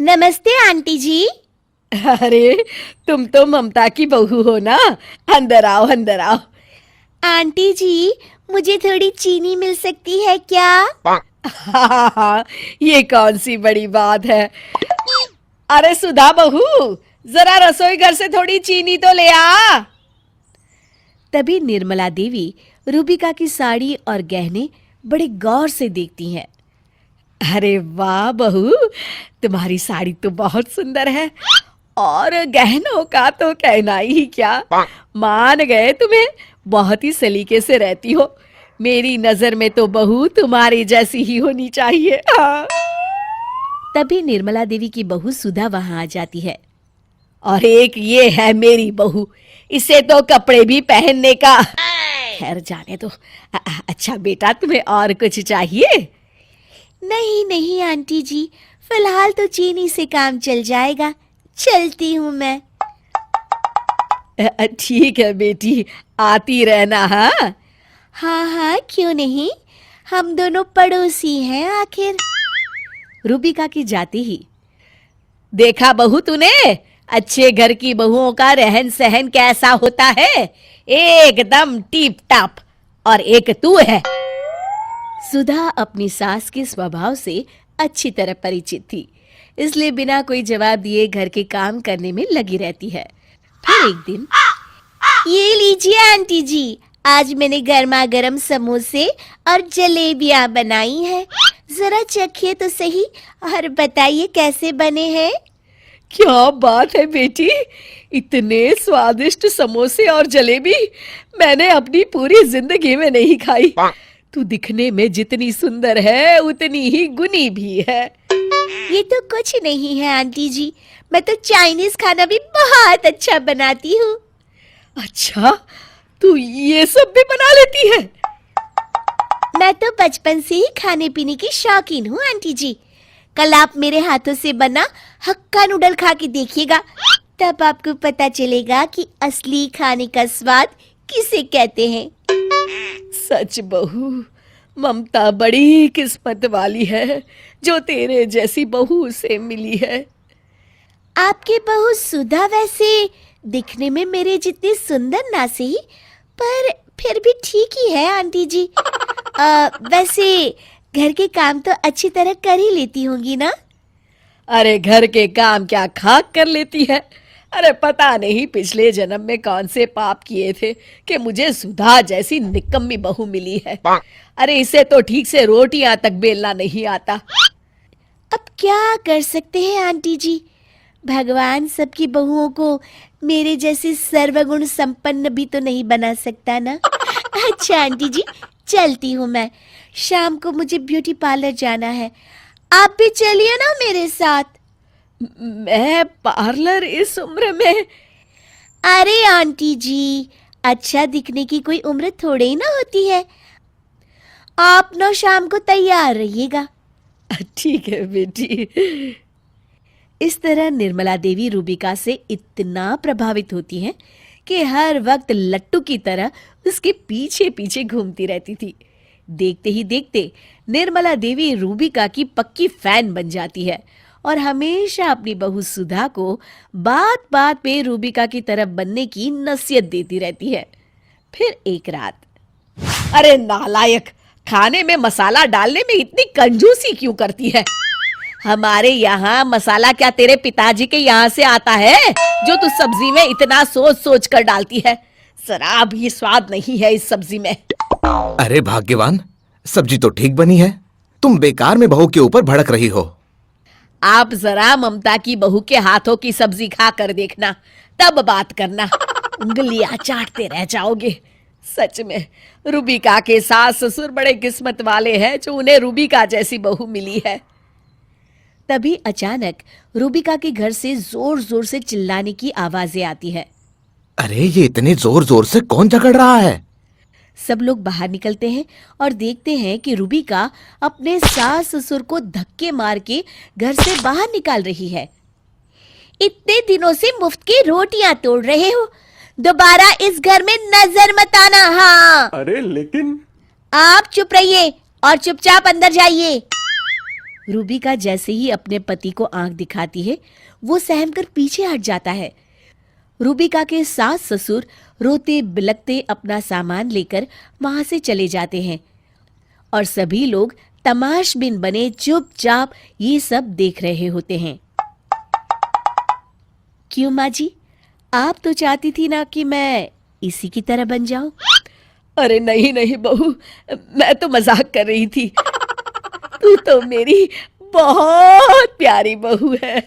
नमस्ते आंटी जी। अरे, तुम तो ममता की बहू हो ना। अंदर आओ, अंदर आओ। आंटी जी, मुझे थोड़ी चीनी मिल सकती है क्या? हाँ, ये कौन सी बड़ी बात है। अरे सुधा बहू, जरा रसोई घर से थोड़ी चीनी तो ले आ। तभी निर्मला देवी रूबिका की साड़ी और गहने बड़े गौर से देखती हैं। अरे वाह बहू, तुम्हारी साड़ी तो बहुत सुंदर है और गहनों का तो कहना ही क्या। मान गए तुम्हें, बहुत ही सलीके से रहती हो। मेरी नजर में तो बहू तुम्हारी जैसी ही होनी चाहिए। हाँ। तभी निर्मला देवी की बहू सुधा वहां आ जाती है। और एक ये है मेरी बहू, इसे तो कपड़े भी पहनने का। खैर जाने दो। अच्छा बेटा, तुम्हें और कुछ चाहिए? नहीं नहीं आंटी जी, फिलहाल तो चीनी से काम चल जाएगा। चलती हूँ मैं। ठीक है बेटी, आती रहना। हाँ हाँ हाँ, क्यों नहीं, हम दोनों पड़ोसी हैं आखिर। रूबिका की जाते ही, देखा बहू तूने, अच्छे घर की बहुओं का रहन सहन कैसा होता है, एकदम टीप टाप। और एक तू है। सुधा अपनी सास के स्वभाव से अच्छी तरह परिचित थी, इसलिए बिना कोई जवाब दिए घर के काम करने में लगी रहती है। फिर एक दिन, ये लीजिए आंटी जी, आज मैंने गर्मा गर्म समोसे और जलेबियां बनाई हैं। जरा चखिए तो सही और बताइए कैसे बने हैं। क्या बात है बेटी, इतने स्वादिष्ट समोसे और जलेबी मैंने अपनी पूरी जिंदगी में नहीं खाई। तू दिखने में जितनी सुंदर है उतनी ही गुनी भी है। ये तो कुछ नहीं है आंटी जी, मैं तो चाइनीज खाना भी बहुत अच्छा बनाती हूँ। अच्छा, तू ये सब भी बना लेती है? मैं तो बचपन से ही खाने पीने की शौकीन हूँ आंटी जी। कल आप मेरे हाथों से बना हक्का नूडल खा के देखिएगा, तब आपको पता चलेगा कि असली खाने का स्वाद किसे कहते हैं। सच बहू, ममता बड़ी किस्मत वाली है जो तेरे जैसी बहू से मिली है। आपकी बहू सुधा वैसे दिखने में मेरे जितनी सुंदर ना सही, पर फिर भी ठीक ही है आंटी जी। वैसे घर के काम तो अच्छी तरह कर ही लेती होंगी ना? अरे घर के काम क्या खाक कर लेती है। अरे पता नहीं पिछले जन्म में कौन से पाप किए थे कि मुझे सुधा जैसी निकम्मी बहू मिली है। अरे इसे तो ठीक से रोटियां तक बेलना नहीं आता। अब क्या कर सकते हैं आंटी जी, भगवान सबकी बहुओं को मेरे जैसे सर्वगुण संपन्न भी तो नहीं बना सकता ना। अच्छा आंटी जी, चलती हूँ मैं, शाम को मुझे ब्यूटी पार्लर जाना है, आप भी चलिए ना मेरे साथ। मैं पार्लर इस उम्र में? अरे आंटी जी, अच्छा दिखने की कोई उम्र थोड़े ही ना होती है। आप ना शाम को तैयार रहिएगा। ठीक है बेटी। इस तरह निर्मला देवी रूबिका से इतना प्रभावित होती हैं कि हर वक्त लट्टू की तरह उसके पीछे पीछे घूमती रहती थी। देखते ही देखते निर्मला देवी रूबिका की पक्की फैन बन जाती है और हमेशा अपनी बहू सुधा को बात बात पे रूबिका की तरफ बनने की नसीहत देती रहती है। फिर एक रात, अरे नालायक, खाने में मसाला डालने में इतनी कंजूसी क्यों करती है? हमारे यहाँ मसाला क्या तेरे पिताजी के यहाँ से आता है जो तू सब्जी में इतना सोच सोच कर डालती है? जरा भी स्वाद नहीं है इस सब्जी में। अरे भाग्यवान, सब्जी तो ठीक बनी है, तुम बेकार में बहू के ऊपर भड़क रही हो। आप जरा ममता की बहू के हाथों की सब्जी खा कर देखना, तब बात करना। उंगलियां चाटते रह जाओगे। सच में रूबिका के सास ससुर बड़े किस्मत वाले हैं जो उन्हें रूबिका जैसी बहू मिली है। तभी अचानक रूबिका के घर से जोर जोर से चिल्लाने की आवाजें आती है। अरे ये इतने जोर जोर से कौन झगड़ रहा है? सब लोग बाहर निकलते हैं और देखते हैं कि रूबिका अपने सास ससुर को धक्के मार के घर से बाहर निकाल रही है। इतने दिनों से मुफ्त की रोटियां तोड़ रहे हो, दोबारा इस घर में नजर मत आना। हाँ, अरे लेकिन आप चुप रहिए और चुपचाप अंदर जाइए। रूबिका जैसे ही अपने पति को आंख दिखाती है, वो सहमकर पीछे हट जाता है। रूबिका के सास ससुर रोते बिलखते अपना सामान लेकर वहां से चले जाते हैं और सभी लोग तमाशबीन बने चुपचाप ये सब देख रहे होते हैं। क्यों माँ जी, आप तो चाहती थी ना कि मैं इसी की तरह बन जाऊं? अरे नहीं नहीं बहू, मैं तो मजाक कर रही थी। तू तो मेरी बहुत प्यारी बहू है।